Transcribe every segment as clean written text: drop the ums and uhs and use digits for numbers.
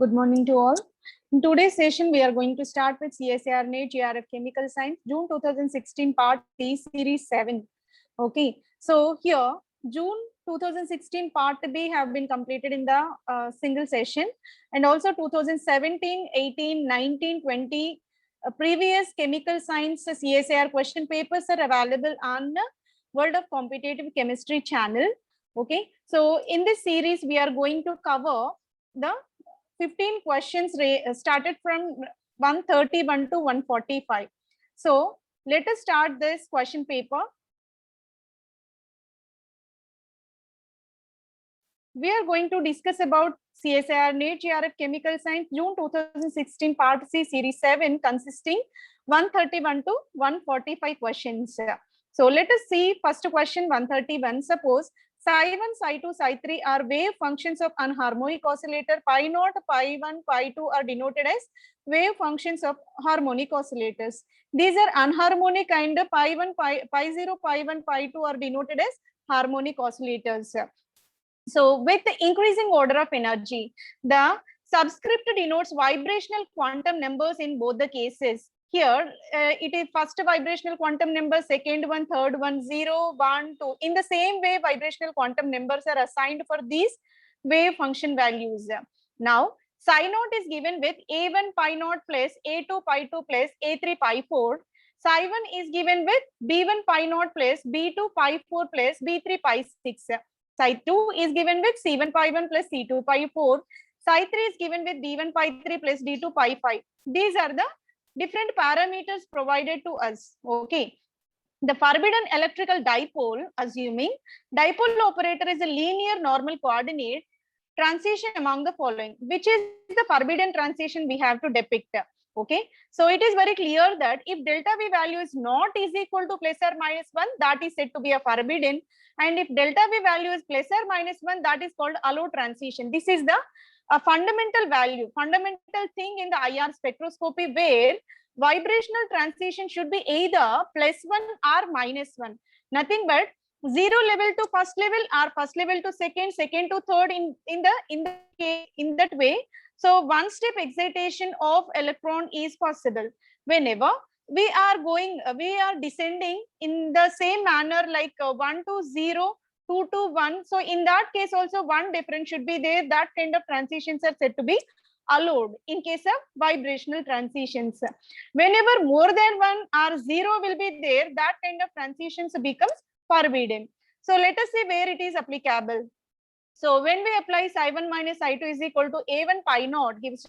Good morning to all. In today's session, we are going to start with CSIR NET GRF Chemical Science, June 2016, Part C, Series 7. Okay, so here, June 2016 Part B have been completed in the single session, and also 2017, 18, 19, 20 previous chemical science CSIR question papers are available on the World of Competitive Chemistry channel. Okay, so in this series, we are going to cover the 15 questions started from 131 to 145. So let us start this question paper. We are going to discuss about CSIR NET GRF Chemical Science June 2016 Part C Series 7 consisting 131 to 145 questions. So let us see first question 131. Suppose psi 1, psi 2, psi 3 are wave functions of anharmonic oscillator. Pi naught, pi 1, pi 2 are denoted as wave functions of harmonic oscillators. These are anharmonic and pi 1, pi 0, pi 1, pi 2 are denoted as harmonic oscillators. So with the increasing order of energy, the subscript denotes vibrational quantum numbers in both the cases. Here, it is first vibrational quantum number, second one, third one, 0, 1, 2. In the same way, vibrational quantum numbers are assigned for these wave function values. Now, psi naught is given with A1 pi naught plus A2 pi 2 plus A3 pi 4. Psi 1 is given with B1 pi naught plus B2 pi 4 plus B3 pi 6. Psi 2 is given with C1 pi 1 plus C2 pi 4. Psi 3 is given with D1 pi 3 plus D2 pi 5. These are the different parameters provided to us. Okay. The forbidden electrical dipole, assuming dipole operator is a linear normal coordinate transition among the following, which is the forbidden transition we have to depict. Okay, so it is very clear that if delta V value is not is equal to plus or minus 1, that is said to be a forbidden, and if delta V value is plus or minus 1, that is called allowed transition. This is the fundamental value, fundamental thing in the IR spectroscopy, where vibrational transition should be either plus 1 or minus 1, nothing but 0 level to first level or first level to second, second to third in that way. So one step excitation of electron is possible whenever we are descending in the same manner, like 1 to 0, 2 to 1. So in that case also one difference should be there. That kind of transitions are said to be allowed in case of vibrational transitions. Whenever more than 1 or 0 will be there, that kind of transitions becomes forbidden. So let us see where it is applicable. So when we apply psi 1 minus psi 2 is equal to A1 pi naught gives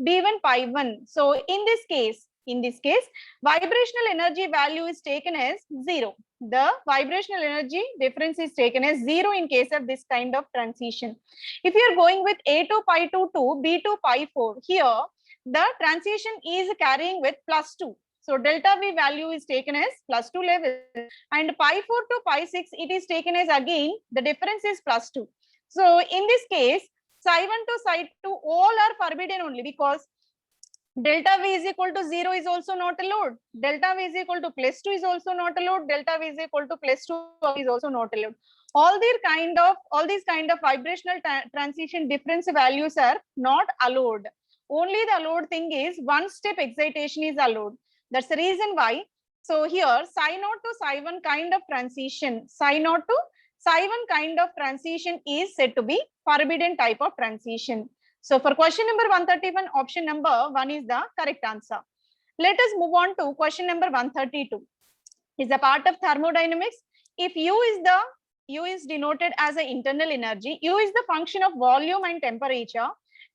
B1 pi 1. So in this case, vibrational energy value is taken as 0. The vibrational energy difference is taken as 0 in case of this kind of transition. If you are going with A2 pi 2 to B2 pi 4, here the transition is carrying with plus 2. So delta V value is taken as plus 2 level, and pi 4 to pi 6 it is taken as again the difference is plus 2. So in this case, psi 1 to psi 2 all are forbidden only because delta V is equal to 0 is also not allowed. Delta V is equal to plus 2 is also not allowed. Delta V is equal to plus 2 is also not allowed. All these kind of vibrational transition difference values are not allowed. Only the allowed thing is one step excitation is allowed. That's the reason why. So here psi naught to psi 1 kind of transition, psi naught to psi 1 kind of transition is said to be forbidden type of transition. So for question number 131, option number 1 is the correct answer. Let us move on to question number 132. Is a part of thermodynamics. If U is denoted as an internal energy, U is the function of volume and temperature.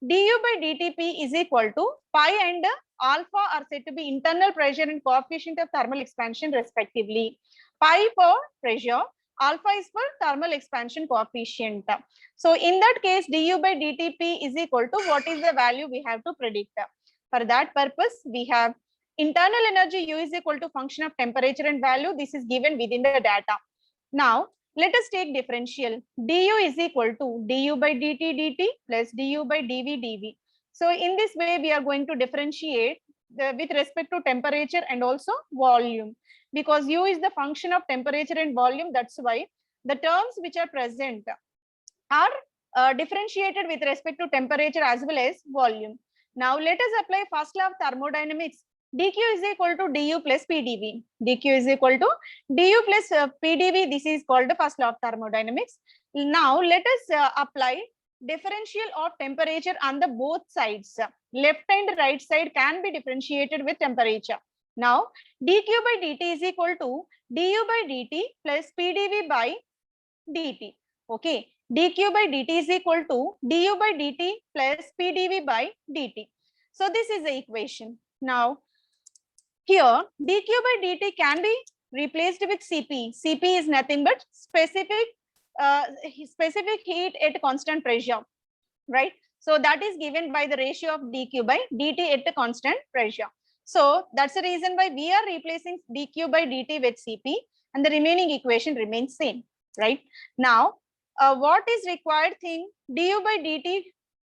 Du by dTp is equal to pi and alpha are said to be internal pressure and coefficient of thermal expansion respectively. Pi for pressure, alpha is for thermal expansion coefficient. So in that case, du by dTp is equal to what is the value we have to predict. For that purpose, we have internal energy U is equal to function of temperature and value. This is given within the data. Now, let us take differential. Du is equal to du by dt dt plus du by dv dv. So in this way, we are going to differentiate with respect to temperature and also volume. Because U is the function of temperature and volume, that's why the terms which are present are differentiated with respect to temperature as well as volume. Now let us apply first law of thermodynamics. dq is equal to du plus pdv. dq is equal to du plus pdv. This is called the first law of thermodynamics. Now let us apply differential of temperature on the both sides. Left and right side can be differentiated with temperature. Now dq by dt is equal to du by dt plus pdv by dt. Okay, dq by dt is equal to du by dt plus pdv by dt. So this is the equation. Now here dq by dt can be replaced with cp. cp is nothing but specific heat at constant pressure, right? So that is given by the ratio of dq by dt at the constant pressure. So that's the reason why we are replacing dq by dt with cp, and the remaining equation remains same, right? Now what is required thing? Du by dt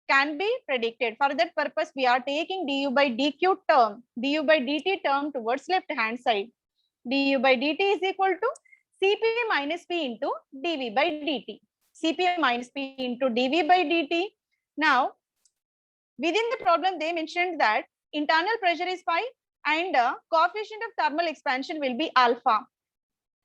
can be predicted. For that purpose we are taking du by dq term, du by dt term towards left hand side. Du by dt is equal to cp minus p into dv by dt. cp minus p into dv by dt. Now within the problem they mentioned that internal pressure is pi and coefficient of thermal expansion will be alpha,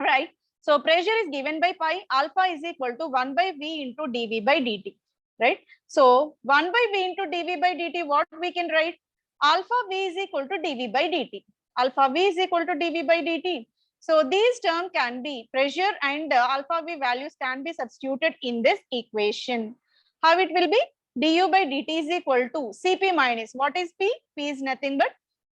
right? So pressure is given by pi, alpha is equal to 1 by v into dv by dt, right? So 1 by v into dv by dt, what we can write? Alpha v is equal to dv by dt. Alpha v is equal to dv by dt. So these terms can be, pressure and alpha v values can be substituted in this equation. How it will be? Du by dt is equal to cp minus, what is p? P is nothing but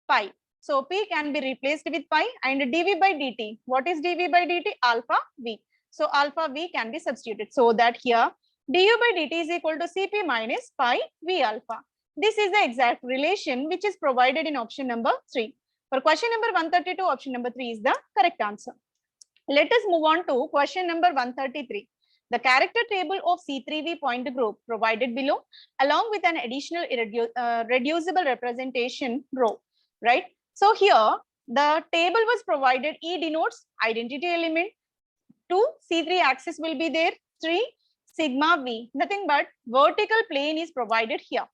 pi. So p can be replaced with pi, and dv by dt. What is dv by dt? Alpha v. So alpha v can be substituted. So that here du by dt is equal to cp minus pi v alpha. This is the exact relation which is provided in option number 3. For question number 132, option number 3 is the correct answer. Let us move on to question number 133. The character table of C3V point group provided below, along with an additional reducible representation rho, right? So here the table was provided. E denotes identity element. 2 C3 axis will be there. 3 sigma V. Nothing but vertical plane is provided here.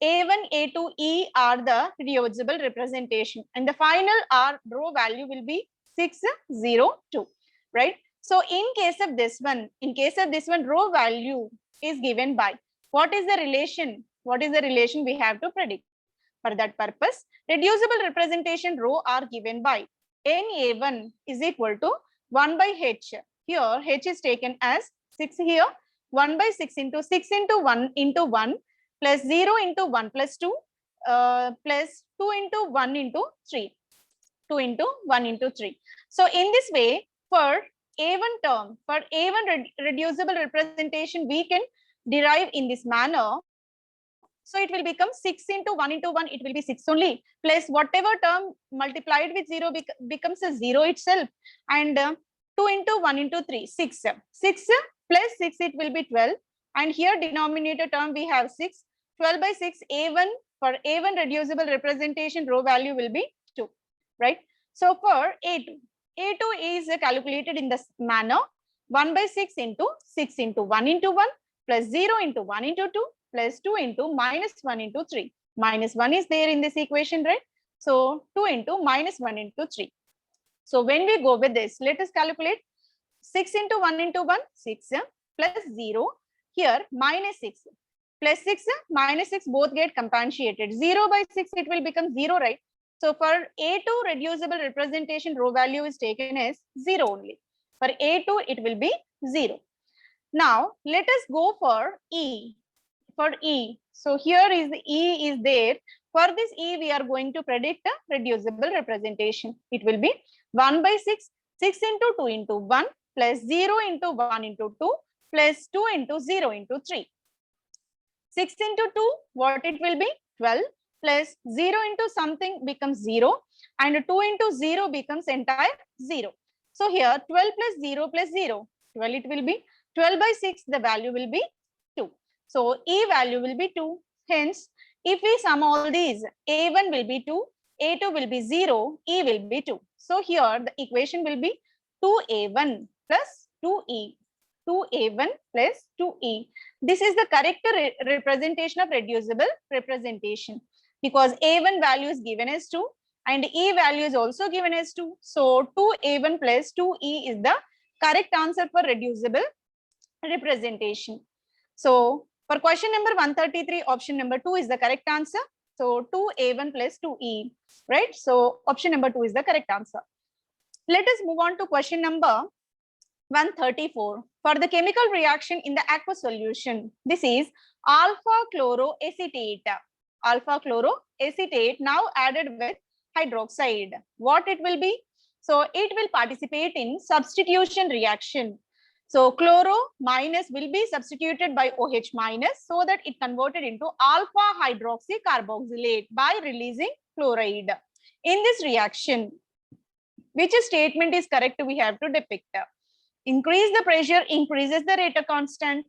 A1, A2, E are the reducible representation, and the final R rho value will be 602, right? So in case of this one, rho value is given by, what is the relation? What is the relation we have to predict? For that purpose, reducible representation rho are given by Na1 is equal to 1 by H. Here H is taken as 6 here, 1 by 6 into 6 into 1 into 1 plus 0 into 1 plus 2 plus 2 into 1 into 3. 2 into 1 into 3. So in this way, for A1 term, for A1 reducible representation, we can derive in this manner. So it will become 6 into 1 into 1, it will be 6 only, plus whatever term multiplied with 0 becomes a 0 itself, and 2 into 1 into 3, 6. 6 plus 6, it will be 12, and here denominator term we have 6. 12 by 6, A1, for A1 reducible representation rho value will be 2, right? So for A2 is calculated in this manner: 1 by 6 into 6 into 1 into 1 plus 0 into 1 into 2 plus 2 into minus 1 into 3. Minus 1 is there in this equation, right? So 2 into minus 1 into 3. So when we go with this, let us calculate 6 into 1 into 1, 6 plus 0, here minus 6 plus 6 minus 6 both get compensated. 0 by 6 it will become 0, right? So for A2 reducible representation rho value is taken as 0 only. For A2 it will be 0. Now let us go for E. For E, so here is the E is there. For this E we are going to predict a reducible representation. It will be 1 by 6, 6 into 2 into 1 plus 0 into 1 into 2 plus 2 into 0 into 3. 6 into 2, what it will be? 12 plus 0 into something becomes 0, and 2 into 0 becomes entire 0. So here 12 plus 0 plus 0, 12 it will be. 12 by 6, the value will be 2. So E value will be 2. Hence, if we sum all these, A1 will be 2, A2 will be 0, E will be 2. So here the equation will be 2A1 plus 2E. 2A1 plus 2E. This is the correct representation of reducible representation because A1 value is given as 2 and E value is also given as 2. So 2A1 plus 2E is the correct answer for reducible representation. So for question number 133, option number 2 is the correct answer. So 2A1 plus 2E, right? So option number 2 is the correct answer. Let us move on to question number 134. For the chemical reaction in the aqueous solution, this is alpha chloroacetate. Alpha chloroacetate now added with hydroxide. What it will be? So it will participate in substitution reaction. So chloro minus will be substituted by OH minus so that it converted into alpha hydroxy carboxylate by releasing chloride. In this reaction, which statement is correct we have to depict? Increase the pressure, increases the rate of constant.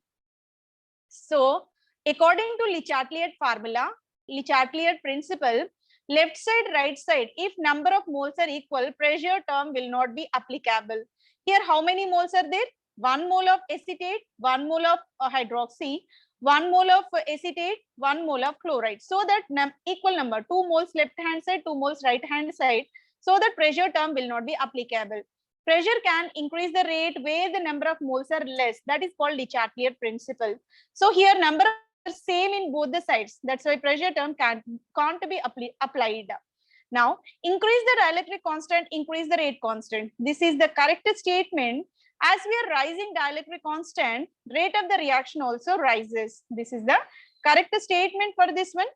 So according to Le Chatelier formula, Le Chatelier principle, left side, right side, if number of moles are equal, pressure term will not be applicable. Here, how many moles are there? 1 mole of acetate, 1 mole of hydroxy, 1 mole of acetate, 1 mole of chloride. So that equal number, 2 moles left hand side, 2 moles right hand side. So that pressure term will not be applicable. Pressure can increase the rate where the number of moles are less. That is called Le Chatelier principle. So here number are same in both the sides. That's why pressure term can't be applied. Now, increase the dielectric constant, increase the rate constant. This is the correct statement. As we are rising dielectric constant, rate of the reaction also rises. This is the correct statement for this one.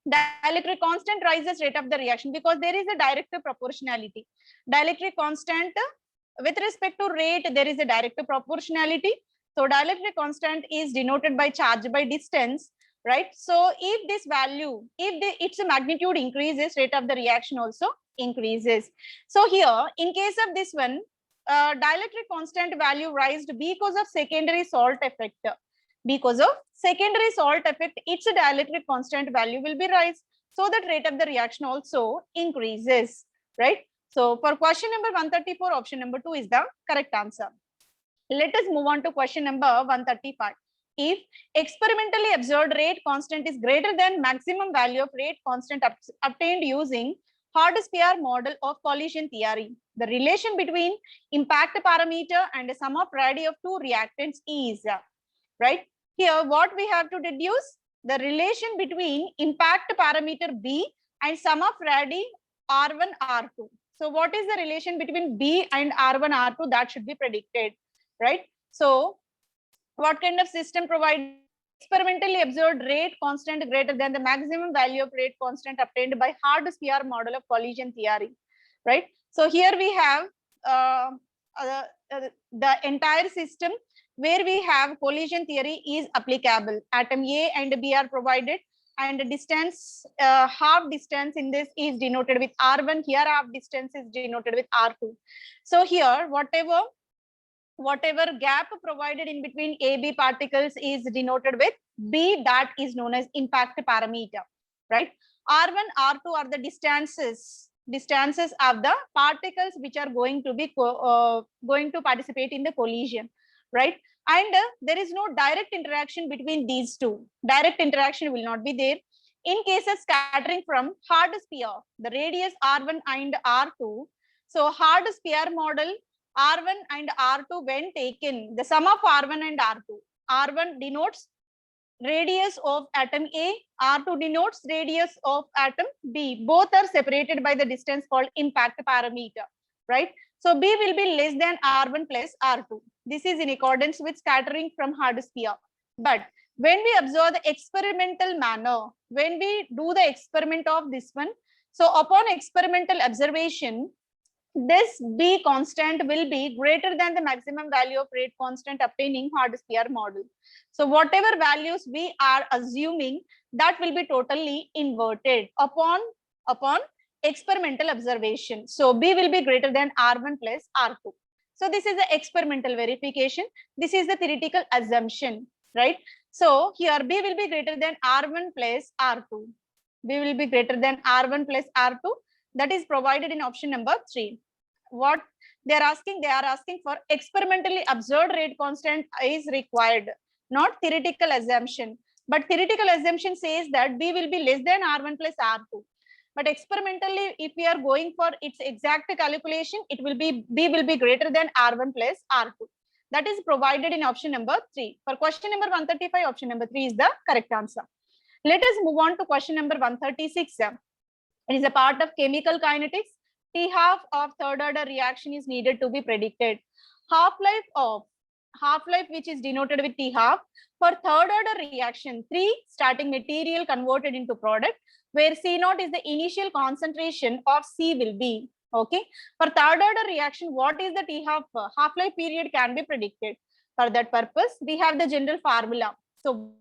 Dielectric constant rises, rate of the reaction, because there is a direct proportionality. Dielectric constant with respect to rate, there is a direct proportionality. So dielectric constant is denoted by charge by distance, right? So if this value, if its magnitude increases, rate of the reaction also increases. So here, in case of this one, dielectric constant value rised because of secondary salt effect. Because of secondary salt effect, its dielectric constant value will be rise, so that rate of the reaction also increases, right? So for question number 134, option number 2 is the correct answer. Let us move on to question number 135. If experimentally observed rate constant is greater than maximum value of rate constant obtained using Hard-Spear model of collision theory, the relation between impact parameter and the sum of radii of two reactants is, right? Here, what we have to deduce? The relation between impact parameter B and sum of radii R1, R2. So what is the relation between B and R1, R2? That should be predicted, right? So what kind of system provides experimentally observed rate constant greater than the maximum value of rate constant obtained by Hard-Spear model of collision theory, right? So here we have the entire system where we have collision theory is applicable. Atom A and B are provided, and the distance, half distance in this is denoted with R1. Here half distance is denoted with R2. So here whatever gap provided in between AB particles is denoted with B, that is known as impact parameter, right? R1, R2 are the distances of the particles which are going to be going to participate in the collision, right? And there is no direct interaction between these two. Direct interaction will not be there. In case of scattering from Hard-Spear, the radius R1 and R2. So Hard-Spear model, R1 and R2 when taken, the sum of R1 and R2. R1 denotes radius of atom A, R2 denotes radius of atom B. Both are separated by the distance called impact parameter, right? So B will be less than R1 plus R2. This is in accordance with scattering from Hard-Spear. But when we observe the experimental manner, when we do the experiment of this one, so upon experimental observation, this B constant will be greater than the maximum value of rate constant obtaining Hard-Spear model. So whatever values we are assuming, that will be totally inverted upon experimental observation. So B will be greater than R1 plus R2. So this is the experimental verification. This is the theoretical assumption, right? So here B will be greater than R1 plus R2. B will be greater than R1 plus R2. That is provided in option number 3. What They are asking for experimentally observed rate constant is required, not theoretical assumption. But theoretical assumption says that B will be less than R1 plus R2. But experimentally, if we are going for its exact calculation, it will be B will be greater than R1 plus R2. That is provided in option number 3. For question number 135, option number 3 is the correct answer. Let us move on to question number 136. It is a part of chemical kinetics. T-half of third order reaction is needed to be predicted. Half-life which is denoted with T-half for third order reaction, 3 starting material converted into product, where C0 is the initial concentration of C will be. Okay. For third order reaction, what is the T-half half-life period can be predicted. For that purpose, we have the general formula. So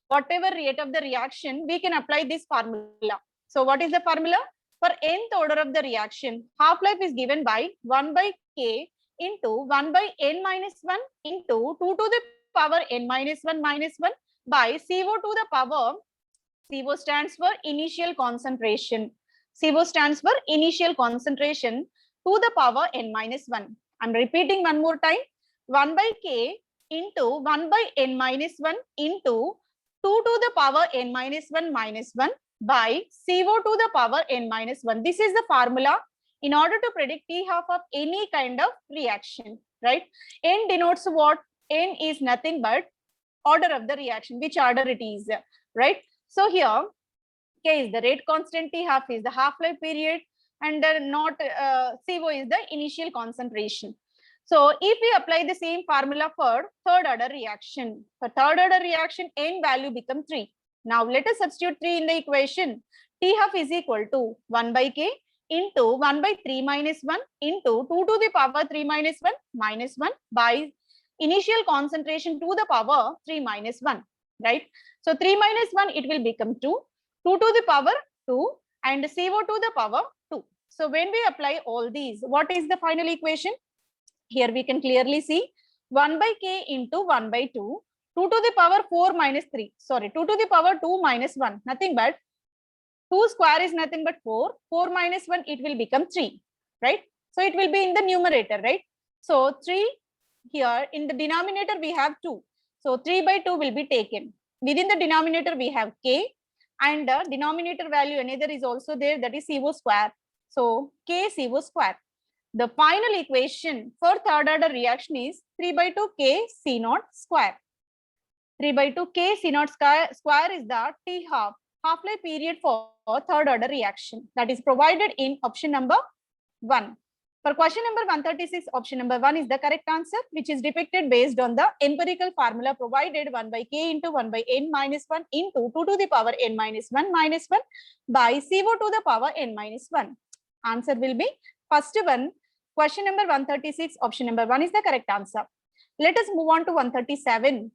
whatever rate of the reaction, we can apply this formula. So what is the formula? For nth order of the reaction, half-life is given by 1 by K into 1 by n minus 1 into 2 to the power n minus 1 by CO to the power, CO stands for initial concentration. CO stands for initial concentration to the power n minus 1. I'm repeating one more time. 1 by K into 1 by n minus 1 into 2 to the power n minus 1 by CO to the power n minus 1. This is the formula in order to predict T-half of any kind of reaction, right? N denotes what? N is nothing but order of the reaction, which order it is, right? So here, K is the rate constant, T-half is the half-life period, and CO is the initial concentration. So if we apply the same formula for third order reaction, N value becomes 3. Now let us substitute 3 in the equation. T-half is equal to 1 by K into 1 by 3 minus 1 into 2 to the power 3 minus 1 by initial concentration to the power 3 minus 1, right? So 3 minus 1, it will become 2, 2 to the power 2 and CO to the power 2. So when we apply all these, what is the final equation? Here we can clearly see 1 by K into 1 by 2, 2 to the power 4 minus 3, 2 to the power 2 minus 1, nothing but 2 square is nothing but 4, 4 minus 1, it will become 3, right? So it will be in the numerator, right? So 3 here in the denominator we have 2. So 3 by 2 will be taken. Within the denominator we have K and the denominator value another is also there, that is CO square. So K CO square. The final equation for third order reaction is 3 by 2 K C0 square. 3 by 2 K C0 square is the T-half half-life period for third order reaction, that is provided in option number 1. For question number 136, option number 1 is the correct answer, which is depicted based on the empirical formula provided 1 by K into 1 by n minus 1 into 2 to the power n minus 1 by CO to the power n minus 1. Answer will be first one. Question number 136, option number 1 is the correct answer. Let us move on to 137.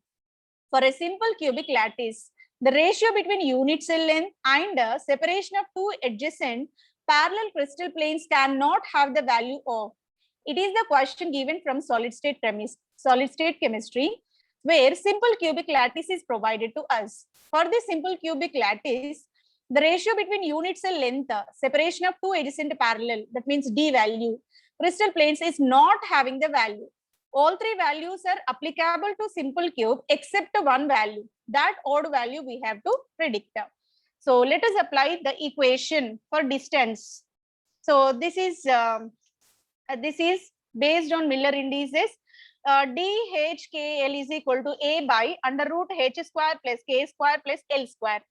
For a simple cubic lattice, the ratio between unit cell length and separation of two adjacent parallel crystal planes cannot have the value of. It is the question given from solid state chemistry, where simple cubic lattice is provided to us. For this simple cubic lattice, the ratio between unit cell length, separation of two adjacent parallel, that means D value, crystal planes is not having the value. All three values are applicable to simple cube except one value. That odd value we have to predict. So let us apply the equation for distance. So this is based on Miller indices. DHKL is equal to A by under root H square plus K square plus L square.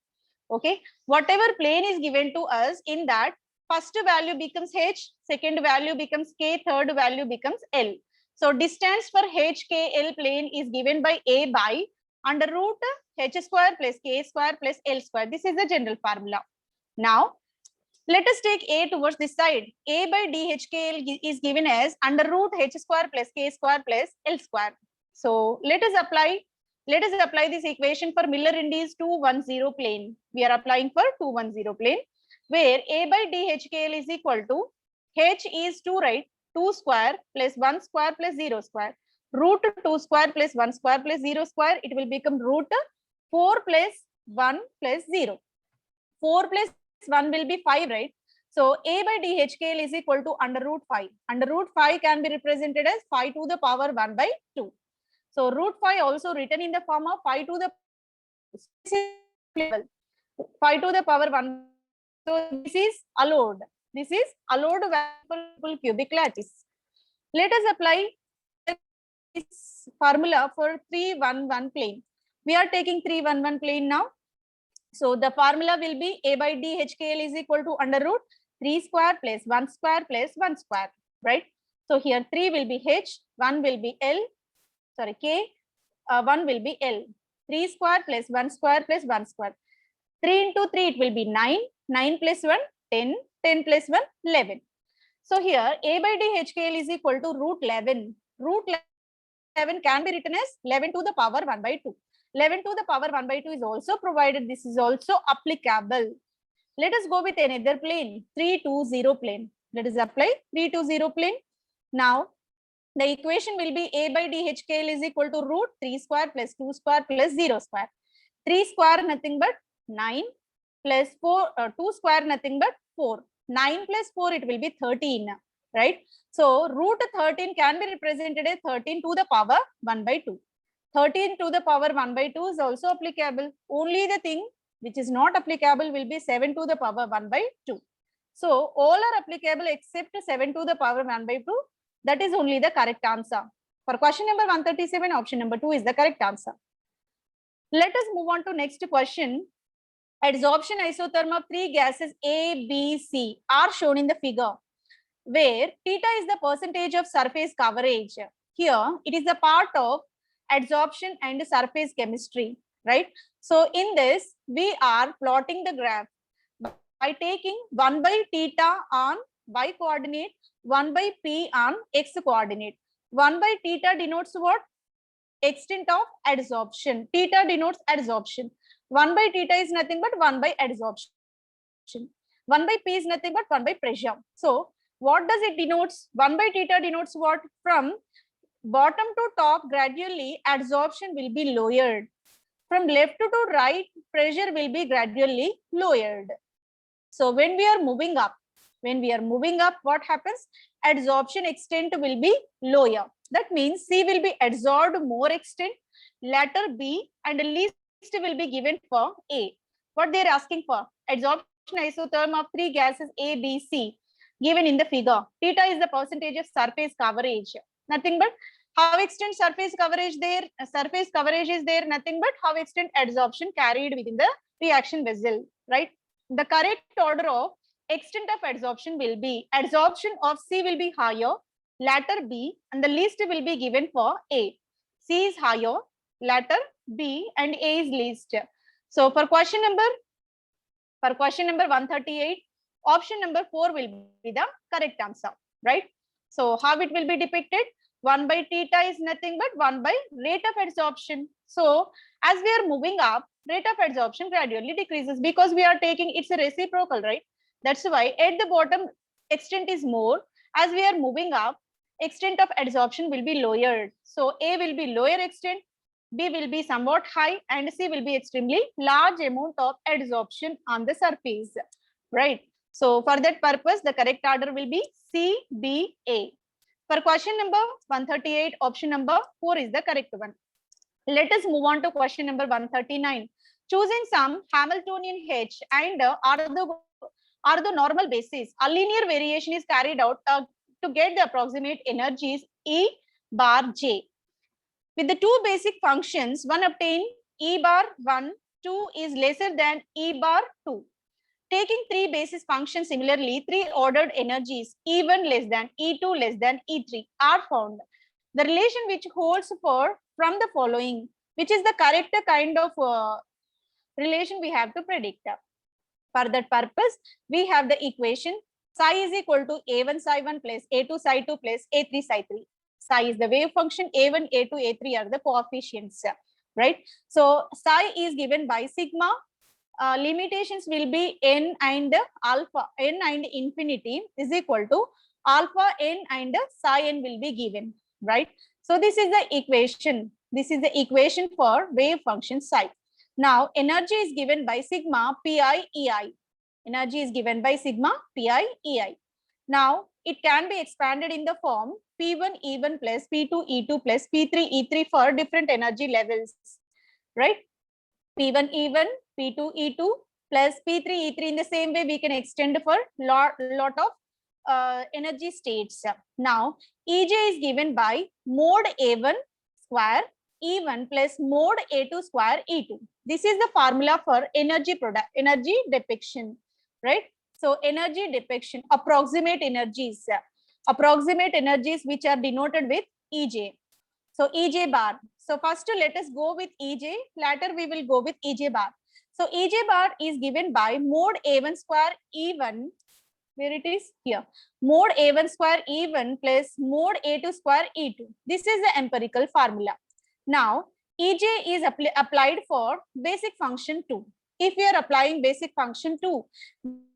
Okay, whatever plane is given to us, in that first value becomes H, second value becomes K, third value becomes L. So distance for HKL plane is given by A by under root H square plus K square plus L square. This is the general formula. Now, let us take A towards this side. A by DHKL is given as under root H square plus K square plus L square. So let us apply this equation for Miller indices 210 plane. We are applying for 210 plane, where A by DHKL is equal to H is 2, right? 2 square plus 1 square plus 0 square. Root 2 square plus 1 square plus 0 square, it will become root 4 plus 1 plus 0. 4 plus 1 will be 5, right? So A by D HKL is equal to under root 5. Under root 5 can be represented as 5 to the power 1 by 2. So root 5 also written in the form of 5 to the 5 to the power 1. So this is allowed. This is allowed variable cubic lattice. Let us apply this formula for 311 plane. We are taking 311 plane now. So the formula will be A by D HKL is equal to under root 3 square plus 1 square plus 1 square, right? So here 3 will be H, 1 will be L, sorry, K, 1 will be L. 3 square plus 1 square plus 1 square. 3 into 3, it will be 9, 9 plus 1, 10, 10 plus 1, 11. So here A by D HKL is equal to root 11. Root 11 can be written as 11 to the power 1 by 2. 11 to the power 1 by 2 is also provided. This is also applicable. Let us go with another plane, 320 plane. Let us apply 320 plane. Now, the equation will be A by D HKL is equal to root 3 square plus 2 square plus 0 square. 3 square nothing but 9 plus 4, 2 square nothing but 4. 9 plus 4, it will be 13, right? So, root 13 can be represented as 13 to the power 1 by 2. 13 to the power 1 by 2 is also applicable. Only the thing which is not applicable will be 7 to the power 1 by 2. So, all are applicable except 7 to the power 1 by 2. That is only the correct answer. For question number 137, option number 2 is the correct answer. Let us move on to next question. Adsorption isotherm of three gases A, B, C are shown in the figure, where theta is the percentage of surface coverage. Here, it is a part of adsorption and surface chemistry, right? So, in this, we are plotting the graph by taking 1 by theta on y coordinate, 1 by p on x coordinate. 1 by theta denotes what? Extent of adsorption. Theta denotes adsorption. 1 by theta is nothing but 1 by adsorption. 1 by p is nothing but 1 by pressure. So, what does it denotes? 1 by theta denotes what? From bottom to top, gradually adsorption will be lowered. From left to right, pressure will be gradually lowered. So, when we are moving up, what happens? Adsorption extent will be lower. That means C will be adsorbed more extent, latter B, and least will be given for A. What they are asking for? Adsorption isotherm of three gases A, B, C given in the figure. Theta is the percentage of surface coverage. Nothing but how extent surface coverage there? Surface coverage is there. Nothing but how extent adsorption carried within the reaction vessel. Right? The correct order of extent of adsorption will be adsorption of C will be higher, latter B, and the least will be given for A. C is higher, latter B, and A is least. So for question number 138, option number 4 will be the correct answer, right? So how it will be depicted? 1 by theta is nothing but 1 by rate of adsorption. So as we are moving up, rate of adsorption gradually decreases because we are taking, it's a reciprocal, right? That's why at the bottom extent is more. As we are moving up, extent of adsorption will be lowered. So A will be lower extent, B will be somewhat high, and C will be extremely large amount of adsorption on the surface, right? So for that purpose, the correct order will be C, B, A. For question number 138, option number 4 is the correct one. Let us move on to question number 139. Choosing some Hamiltonian H and orthonormal basis, a linear variation is carried out to get the approximate energies E bar J. With the two basic functions, one obtained E bar 1, 2 is lesser than E bar 2. Taking three basis functions similarly, three ordered energies E1 less than E2 less than E3 are found. The relation which holds for from the following, which is the correct kind of relation we have to predict. For that purpose, we have the equation psi is equal to A1 psi 1 plus A2 psi 2 plus A3 psi 3. Psi is the wave function, A1, A2, A3 are the coefficients, right? So psi is given by sigma. Limitations will be n and alpha, n and infinity is equal to alpha n and psi n will be given, right? So this is the equation. This is the equation for wave function psi. Now energy is given by sigma pi ei. Energy is given by sigma Pi EI. Now, it can be expanded in the form P1 E1 plus P2 E2 plus P3 E3 for different energy levels, right? P1 E1, P2 E2 plus P3 E3. In the same way, we can extend for lot of energy states. Now, EJ is given by mode A1 square E1 plus mode A2 square E2. This is the formula for energy depiction, right? So energy depiction, approximate energies which are denoted with EJ. So EJ bar. So first let us go with EJ, later we will go with EJ bar. So EJ bar is given by mode A1 square E1, where it is here, mode A1 square E1 plus mode A2 square E2. This is the empirical formula. Now EJ is applied for basic function 2. If we are applying basic function 2,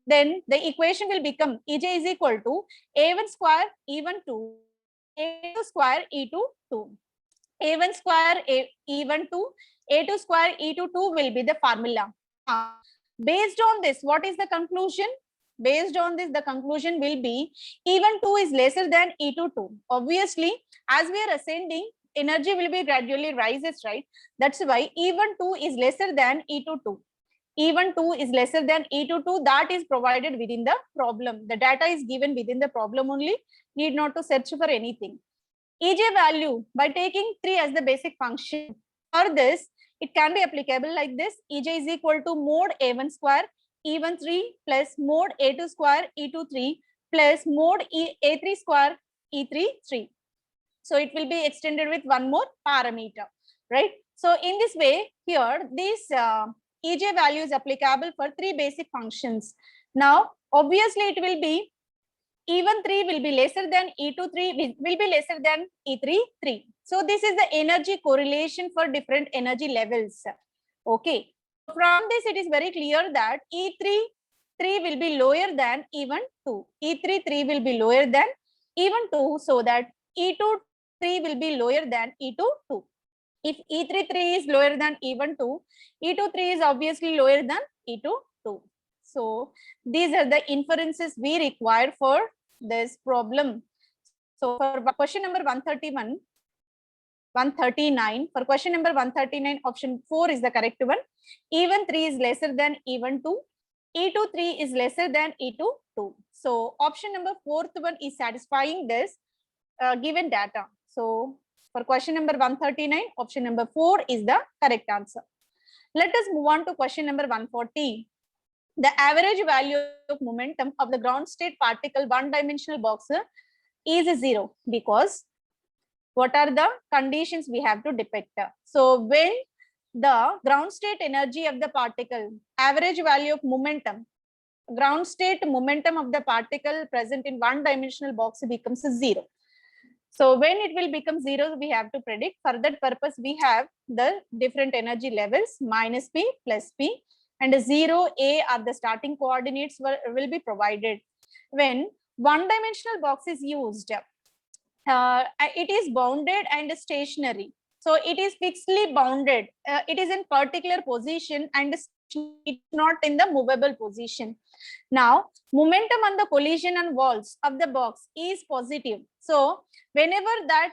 then the equation will become EJ is equal to A1 square E1 2, A2 square E2 2. A1 square E1 2, A2 square E2 2 will be the formula. Based on this, what is the conclusion? Based on this, the conclusion will be E1 2 is lesser than E2 2. Obviously, as we are ascending, energy will be gradually rises, right? That's why E1 2 is lesser than E2 2. E1 2 is lesser than E2 2. That is provided within the problem. The data is given within the problem only. Need not to search for anything. EJ value by taking 3 as the basic function. For this, it can be applicable like this. EJ is equal to mode A1 square E1 3 plus mode A2 square E2 3 plus mode A3 square E3 3. So it will be extended with one more parameter, right? So in this way, here this EJ value is applicable for 3 basic functions. Now, obviously, it will be E1 3 will be lesser than E2 3 will be lesser than E3 3. So this is the energy correlation for different energy levels. Okay. From this, it is very clear that E3 3 will be lower than E1 2. E3 3 will be lower than E1 2, so that E2 3 will be lower than E2 2. If E3 3 is lower than E1 2, E2 3 is obviously lower than E2 2. So these are the inferences we require for this problem. So for question number 139, for question number 139, option 4 is the correct one. E1 3 is lesser than E1 2. E2 3 is lesser than E2 2. So option number 4th one is satisfying this given data. So for question number 139, option number 4 is the correct answer. Let us move on to question number 140. The average value of momentum of the ground state particle one-dimensional box is 0, because what are the conditions we have to depict? So when the ground state energy of the particle, average value of momentum, ground state momentum of the particle present in one-dimensional box becomes 0. So when it will become 0, we have to predict. For that purpose, we have the different energy levels, minus P, plus P, and 0, A are the starting coordinates will be provided. When one-dimensional box is used, it is bounded and stationary. So it is fixedly bounded. It is in particular position and it's not in the movable position. Now, momentum on the collision and walls of the box is positive. So whenever that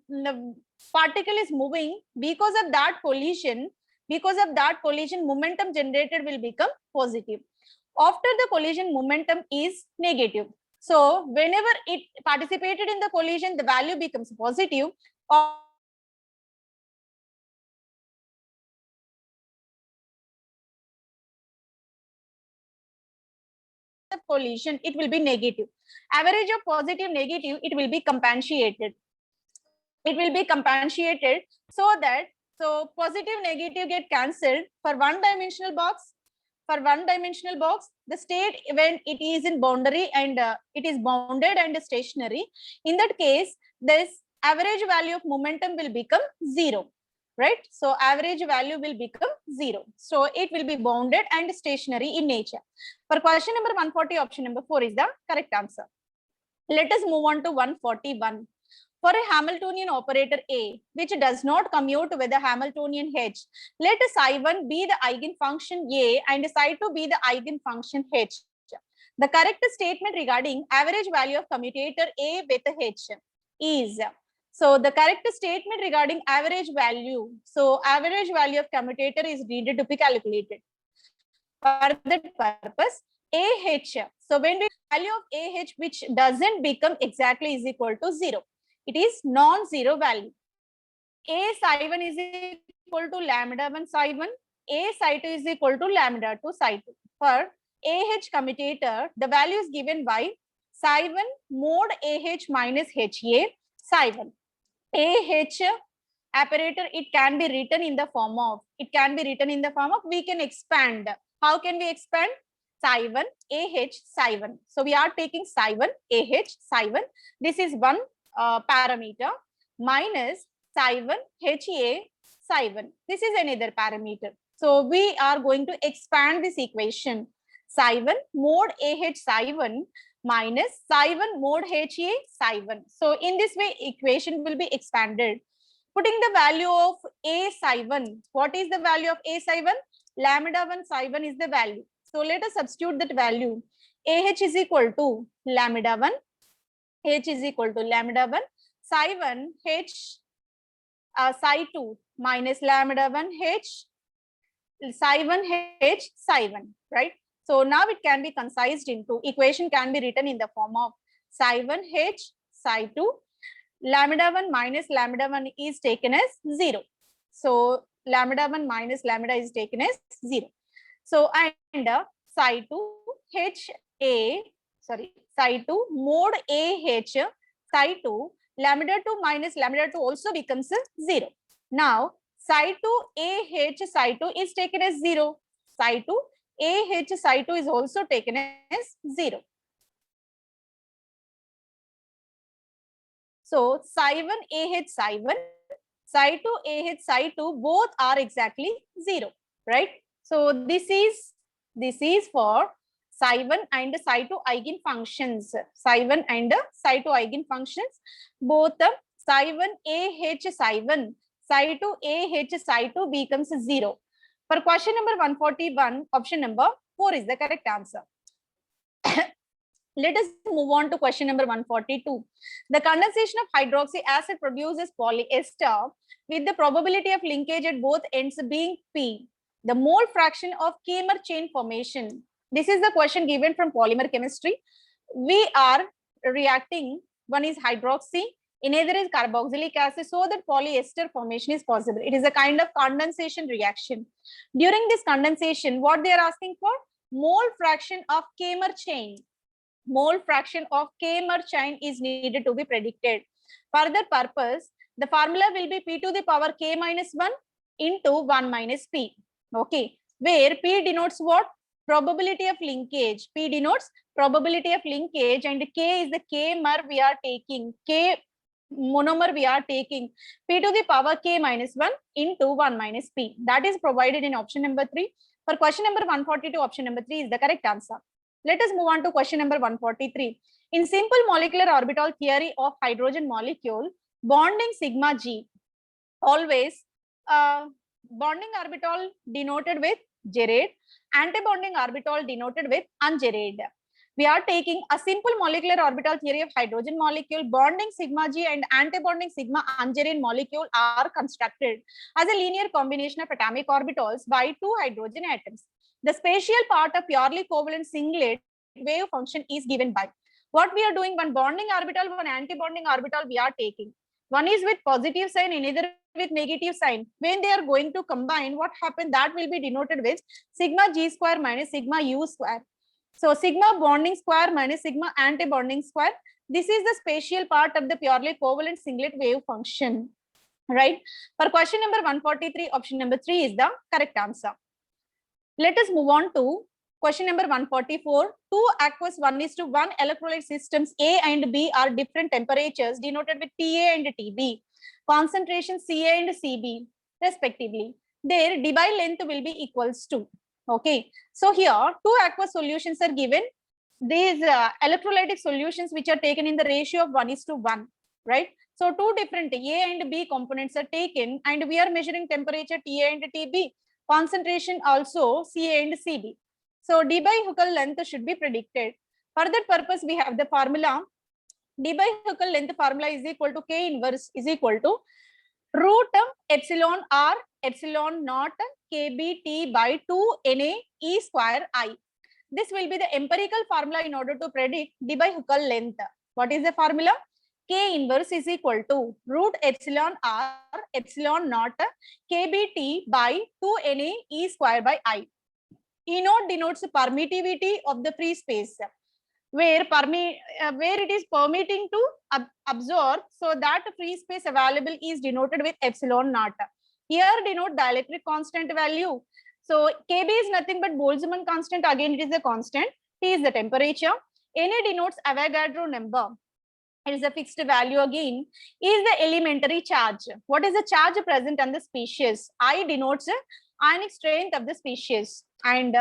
the particle is moving, because of that collision, momentum generated will become positive. After the collision, momentum is negative. So whenever it participated in the collision, the value becomes positive. Collision, it will be negative. Average of positive, negative, it will be compensated. It will be compensated so that positive, negative get cancelled for one-dimensional box. For one-dimensional box, the state when it is in boundary and it is bounded and stationary, in that case, this average value of momentum will become 0, right? So average value will become 0. So it will be bounded and stationary in nature. For question number 140, option number 4 is the correct answer. Let us move on to 141. For a Hamiltonian operator A, which does not commute with the Hamiltonian H, let psi1 be the eigenfunction A and psi2 be the eigenfunction H. The correct statement regarding average value of commutator A with H is, so the correct statement regarding average value, so average value of commutator is needed to be calculated. For that purpose, AH, so when we value of AH which doesn't become exactly is equal to 0, it is non-zero value. A psi1 is equal to lambda 1 psi1, A psi2 is equal to lambda 2 psi2. For AH commutator, the value is given by psi1 mod AH minus HA psi1. AH operator, it can be written in the form of, we can expand. How can we expand? Psi1 AH psi1. So we are taking psi1 AH psi1. This is one parameter minus psi1 HA psi1. This is another parameter. So we are going to expand this equation. Psi1 mod AH psi1 minus psi1 mod HA psi1. So in this way, equation will be expanded. Putting the value of A psi1. What is the value of A psi1? Lambda 1 psi1 is the value. So let us substitute that value. AH is equal to lambda 1. H is equal to lambda 1. Psi1 H psi2 minus lambda 1 H psi1 H psi1, right? So now it can be concised into, equation can be written in the form of psi1 H psi2, lambda 1 minus lambda 1 is taken as 0. So lambda 1 minus lambda is taken as 0. So and psi2 H A, sorry, psi2 mod AH psi2, lambda 2 minus lambda 2 also becomes 0. Now psi2 AH psi2 is taken as 0. Psi2 AH psi2 is also taken as 0. So psi1 AH psi1, psi2 AH psi2 both are exactly 0, right? So this is for psi1 and psi2 eigenfunctions. Psi1 and psi2 eigenfunctions. Both psi1 AH psi1, psi2 AH psi2 becomes 0. For question number 141, option number 4 is the correct answer. Let us move on to question number 142. The condensation of hydroxy acid produces polyester with the probability of linkage at both ends being P. The mole fraction of Kmer chain formation. This is the question given from polymer chemistry. We are reacting, one is hydroxy, another is carboxylic acid, so that polyester formation is possible. It is a kind of condensation reaction. During this condensation, what they are asking for? Mole fraction of Kmer chain. Mole fraction of Kmer chain is needed to be predicted. For that purpose, the formula will be P to the power K minus 1 into 1 minus P. Okay, where P denotes what? Probability of linkage. P denotes probability of linkage and K is the Kmer we are taking. K monomer we are taking. P to the power K minus 1 into 1 minus P. That is provided in option number 3. For question number 142, option number 3 is the correct answer. Let us move on to question number 143. In simple molecular orbital theory of hydrogen molecule, bonding sigma G, always bonding orbital denoted with gerade, antibonding orbital denoted with ungerade. We are taking a simple molecular orbital theory of hydrogen molecule, bonding sigma G and antibonding sigma ungerade molecule are constructed as a linear combination of atomic orbitals by two hydrogen atoms. The spatial part of purely covalent singlet wave function is given by. What we are doing, one bonding orbital, one anti-bonding orbital we are taking. One is with positive sign, another with negative sign. When they are going to combine, what happens? That will be denoted with sigma G square minus sigma U square. So sigma bonding square minus sigma anti-bonding square. This is the spatial part of the purely covalent singlet wave function. Right? For question number 143, option number 3 is the correct answer. Let us move on to question number 144. Two aqueous 1:1 electrolyte systems A and B are different temperatures denoted with TA and TB. Concentration Ca and Cb respectively. Their Debye length will be equals to. Okay. So here two aqueous solutions are given. These electrolytic solutions which are taken in the ratio of 1:1. Right. So two different A and B components are taken, and we are measuring temperature TA and TB, concentration also CA and CB. So d by Huckel length should be predicted. For that purpose, we have the formula. D by Huckel length formula is equal to K inverse is equal to root epsilon r epsilon naught kbt by 2 na e square I. This will be the empirical formula in order to predict d by Huckel length. What is the formula? K inverse is equal to root epsilon r epsilon naught kbt by 2 na e square by I. E naught denotes permittivity of the free space, where it is permitting to absorb, so that free space available is denoted with epsilon naught. Here denote dielectric constant value. So Kb is nothing but Boltzmann constant. Again, it is a constant. T is the temperature. Na denotes Avogadro number. It is a fixed value again. Is the elementary charge. What is the charge present on the species? I denotes the ionic strength of the species. And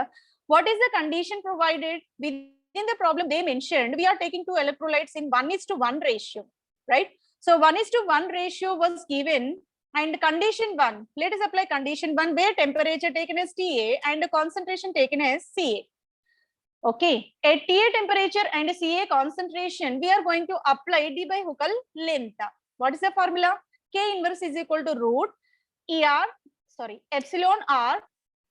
what is the condition provided? Within the problem they mentioned, we are taking two electrolytes in 1:1 ratio, right? So 1:1 ratio was given, and condition 1, let us apply condition 1, where temperature taken as TA and concentration taken as Ca. Okay, at TA temperature and Ca concentration, we are going to apply d by Huckel length. What is the formula? K inverse is equal to root epsilon r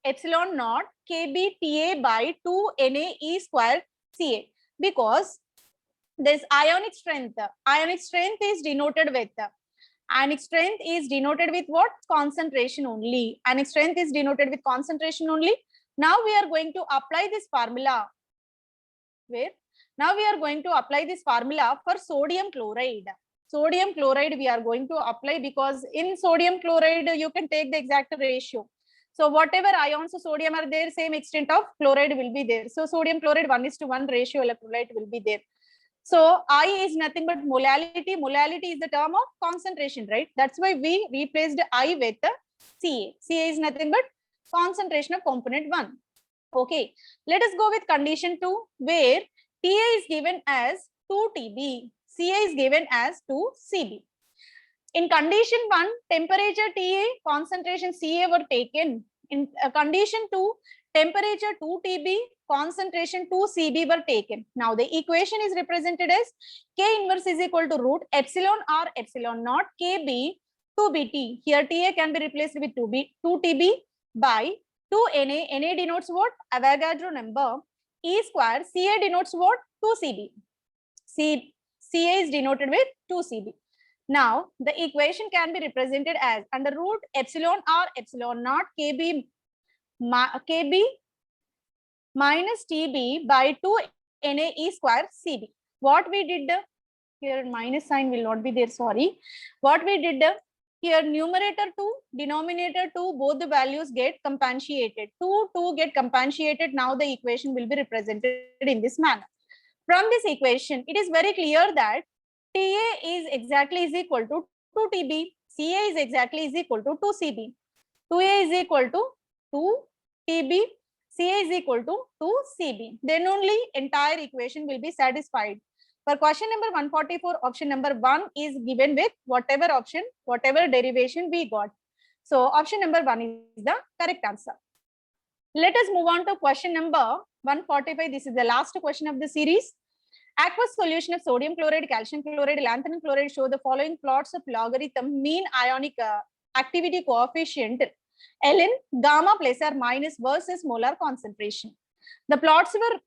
epsilon naught kb Ta by 2 na e square Ca, because this ionic strength is denoted with what? Concentration only. Ionic strength is denoted with concentration only. Now we are going to apply this formula. Now we are going to apply this formula for sodium chloride. Sodium chloride we are going to apply, because in sodium chloride you can take the exact ratio. So whatever ions of sodium are there, same extent of chloride will be there. So sodium chloride 1:1 ratio electrolyte will be there. So I is nothing but molality. Molality is the term of concentration, right? That's why we replaced I with Ca. Ca is nothing but concentration of component 1. Okay, let us go with condition 2, where Ta is given as 2 Tb, Ca is given as 2 Cb. In condition 1, temperature Ta, concentration Ca were taken. In condition 2, temperature 2 Tb, concentration 2 Cb were taken. Now the equation is represented as K inverse is equal to root epsilon r epsilon naught Kb 2Bt. Here Ta can be replaced with 2 Tb by 2 Na. Na denotes what? Avogadro number. E square. Ca denotes what? 2 Cb. Ca is denoted with 2 Cb. Now the equation can be represented as under root epsilon r epsilon naught Kb minus Tb by 2 Na e square Cb. What we did here, minus sign will not be there, sorry. What we did here, numerator 2, denominator 2, both the values get compatiated. 2 get compatiated. Now the equation will be represented in this manner. From this equation, it is very clear that Ta is exactly is equal to 2 Tb, Ca is exactly is equal to 2 Cb, 2A is equal to 2 Tb, Ca is equal to 2 Cb. Then only entire equation will be satisfied. For question number 144, option number 1 is given with whatever option, whatever derivation we got. So option number 1 is the correct answer. Let us move on to question number 145. This is the last question of the series. Aqueous solution of sodium chloride, calcium chloride, lanthanum chloride show the following plots of logarithm mean ionic activity coefficient ln gamma plus or minus versus molar concentration. The plots were,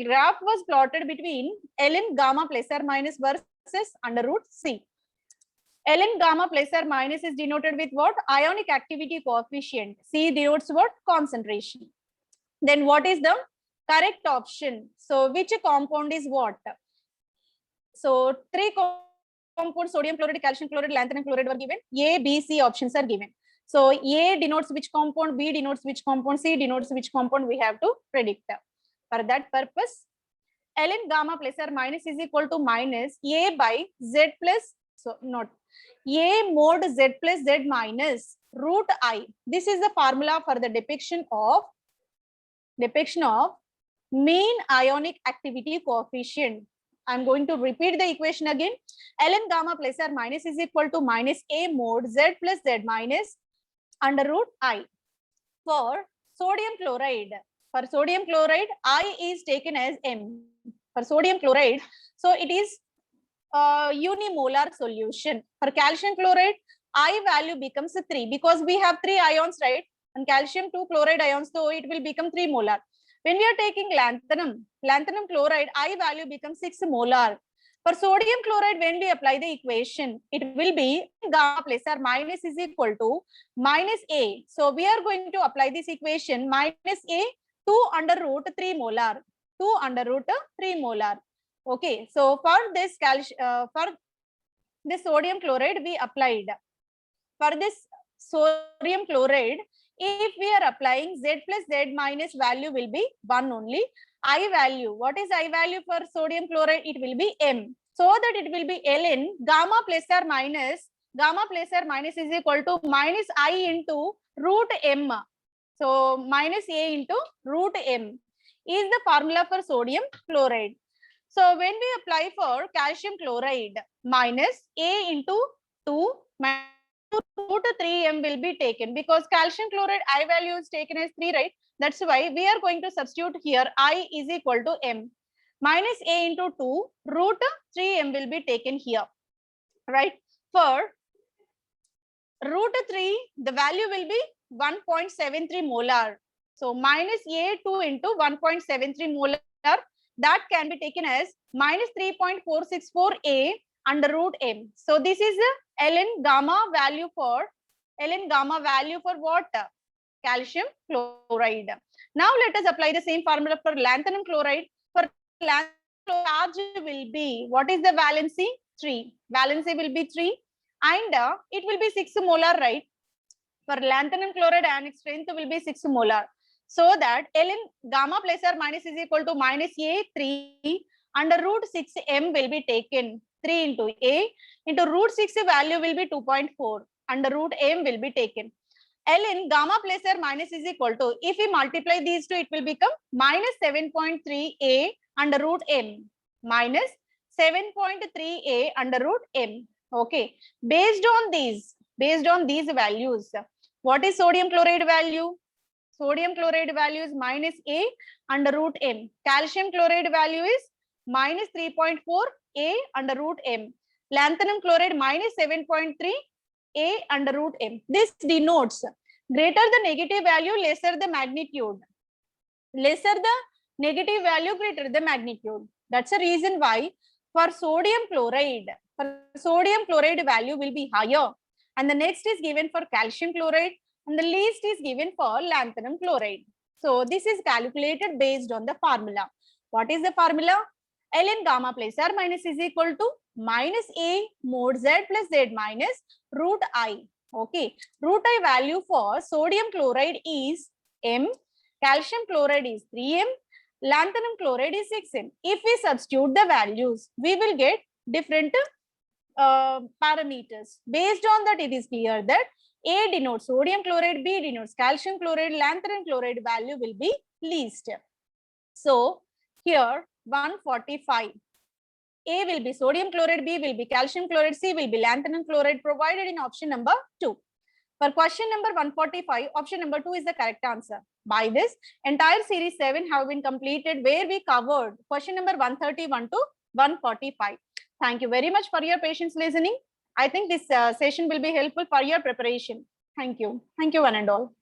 graph was plotted between ln gamma plus or minus versus under root C. ln gamma plus or minus is denoted with what? Ionic activity coefficient. C denotes what? Concentration. Then what is the correct option? So which compound is what? So three compounds, sodium chloride, calcium chloride, lanthanum chloride were given. A, B, C options are given. So A denotes which compound, B denotes which compound, C denotes which compound we have to predict. For that purpose, ln gamma plus or minus is equal to minus A by Z plus, so not A mod Z plus Z minus root I. This is the formula for the depiction of mean ionic activity coefficient. I'm going to repeat the equation again. Ln gamma plus or minus is equal to minus A mod Z plus Z minus under root I. For sodium chloride, I is taken as M. For sodium chloride, so it is unimolar solution. For calcium chloride, I value becomes 3 because we have 3 ions, right? And calcium 2 chloride ions, so it will become 3 molar. When we are taking lanthanum chloride, I value becomes 6 molar. For sodium chloride, when we apply the equation, it will be gamma plus or minus is equal to minus A. So we are going to apply this equation minus A 2 under root 3 molar. 2 under root 3 molar. Okay, so for this sodium chloride, we applied. For this sodium chloride, if we are applying Z plus Z minus value will be 1 only. I value, what is I value for sodium chloride? It will be M. So that it will be Ln gamma plus or minus is equal to minus I into root M. So minus A into root M is the formula for sodium chloride. So when we apply for calcium chloride, minus A into 2 minus root 3M will be taken because calcium chloride I value is taken as 3, right? That's why we are going to substitute here I is equal to M. Minus A into 2 root 3M will be taken here, right? For root 3, the value will be 1.73 molar. So minus A2 into 1.73 molar, that can be taken as minus 3.464 A under root M. So this is a Ln gamma value for what? Calcium chloride. Now let us apply the same formula for lanthanum chloride. For lanthanum charge will be, what is the valency? 3. Valency will be 3 and it will be 6 molar, right? For lanthanum chloride ionic strength will be 6 molar. So that Ln gamma plus or minus is equal to minus A 3 under root 6 M will be taken. 3 into A into root 6 value will be 2.4 under root M will be taken. Ln gamma plus or minus is equal to, if we multiply these two, it will become minus 7.3 A under root M minus 7.3 A under root M. Okay, based on these values, what is sodium chloride value? Sodium chloride value is minus A under root M. Calcium chloride value is minus 3.4 A under root M. Lanthanum chloride minus 7.3 A under root M. This denotes greater the negative value, lesser the magnitude. Lesser the negative value, greater the magnitude. That's the reason why for sodium chloride value will be higher. And the next is given for calcium chloride and the least is given for lanthanum chloride. So this is calculated based on the formula. What is the formula? Ln gamma plus or minus is equal to minus A mod Z plus Z minus root I. Okay, root I value for sodium chloride is M, calcium chloride is 3M, lanthanum chloride is 6M. If we substitute the values, we will get different parameters. Based on that, it is clear that A denotes sodium chloride, B denotes calcium chloride, lanthanum chloride value will be least. So here 145. A will be sodium chloride, B will be calcium chloride, C will be lanthanum chloride provided in option number 2. For question number 145, option number 2 is the correct answer. By this, entire series 7 have been completed where we covered question number 131 to 145. Thank you very much for your patience listening. I think this session will be helpful for your preparation. Thank you. Thank you one and all.